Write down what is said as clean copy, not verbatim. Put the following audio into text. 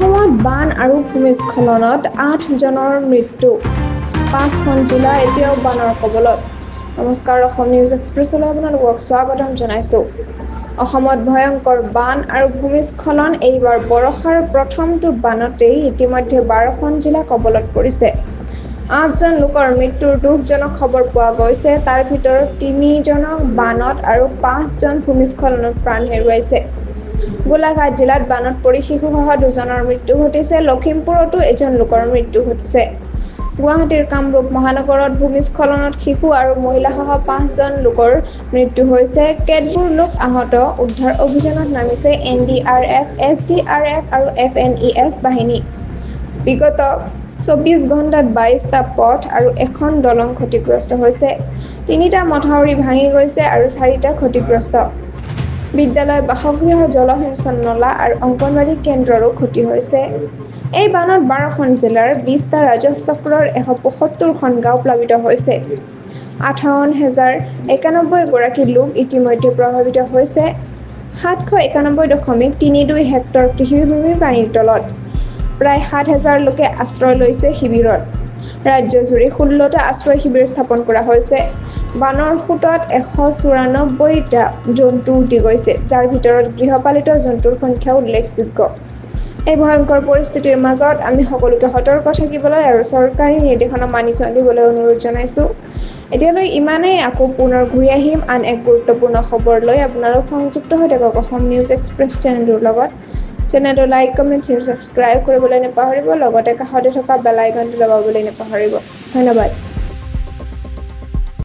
অসমত বান আৰু ভূমিস্খলনত 8 জনৰ মৃত্যু 5খন জিলা এতিয়াও বানৰ কবলত নমস্কাৰ অসম নিউজ এক্সপ্ৰেছলৈ আপোনালোকক স্বাগতম জনাইছো অসমত ভয়ংকৰ বান আৰু ভূমিস্খলন এইবাৰ বৰষাৰ প্ৰথমটো বানতেই ইতিমধ্যে 12খন জিলা কবলত পৰিছে 8 জন লোকৰ মৃত্যুৰ দুখজনক খবৰ পোৱা গৈছে তাৰ ভিতৰত 3 জনক বানত আৰু 5 জন ভূমিস্খলনত প্ৰাণ হেৰুৱাইছে গোলাঘাট জিলাত বানত পৰি শিশুসহ 2 জনৰ মৃত্যু ঘটিছে লখিমপুৰতো এজন লোকৰ মৃত্যু ঘটিছে গুৱাহাটীৰ কামৰূপ মহানগৰত ভূমিস্খলনত শিশু আৰু মহিলাসহ 5 জন লোকৰ মৃত্যু হৈছে কেতবোৰ লোক আহত উদ্ধাৰ অভিযানত নামিছে NDRF SDRF আৰু FNES বাহিনী বিগত 24 ঘণ্টাত 22টা পথ আৰু এখন দলং ক্ষতিগ্ৰস্ত হৈছে 3টা মথাউৰি ভাঙি গৈছে আৰু 4টা ক্ষতিগ্ৰস্ত বিদ্যালয় বাসগৃহ জলসিঞ্চন নলা আৰু অংগনবাড়ী কেন্দ্ৰৰো ক্ষতি হৈছে এই বানত 12খন জিলাৰ 20টা ৰাজহ চক্ৰৰ 175খন গাঁও প্লাবিত হৈছে 58,091 গৰাকী লোক ইতিমধ্যে প্ৰভাৱিত হৈছে 791.32 হেক্টৰ কৃষিভূমি পানীৰ তলত প্ৰায় 7,000 লোকে আশ্ৰয় লৈছে শিবিৰত ৰাজ্যজুৰি 16টা আশ্ৰয় শিবিৰ স্থাপন কৰা হৈছে বানৰ খুঁটত 194টা জন্তু উটি গৈছে যাৰ ভিতৰত গৃহপালিত জন্তুৰ সংখ্যা উল্লেখযোগ্য এই ভয়ংকৰ পৰিস্থিতিৰ মাজত আমি সকলোকে সতৰ্ক থাকিবলৈ আৰু চৰকাৰী নিৰ্দেশনা মানি চলিবলৈ অনুৰোধ জনাইছো এতিয়ালৈ ইমানেই আকৌ পুনৰ ঘূৰি আহিম আন এক গুৰুত্বপূৰ্ণ খবৰ লৈ আপোনালোক সংযুক্ত হৈ থাকক অসম নিউজ এক্সপ্ৰেছ চেনেলটোৰ লগত চেনেলটো লাইক কমেণ্ট শ্বেয়াৰ ছাবস্ক্ৰাইব কৰিবলৈ নাপাহৰিব লগতে কাষতে থকা বেল আইকনটো দবাবলৈ নাপাহৰিব ধন্যবাদ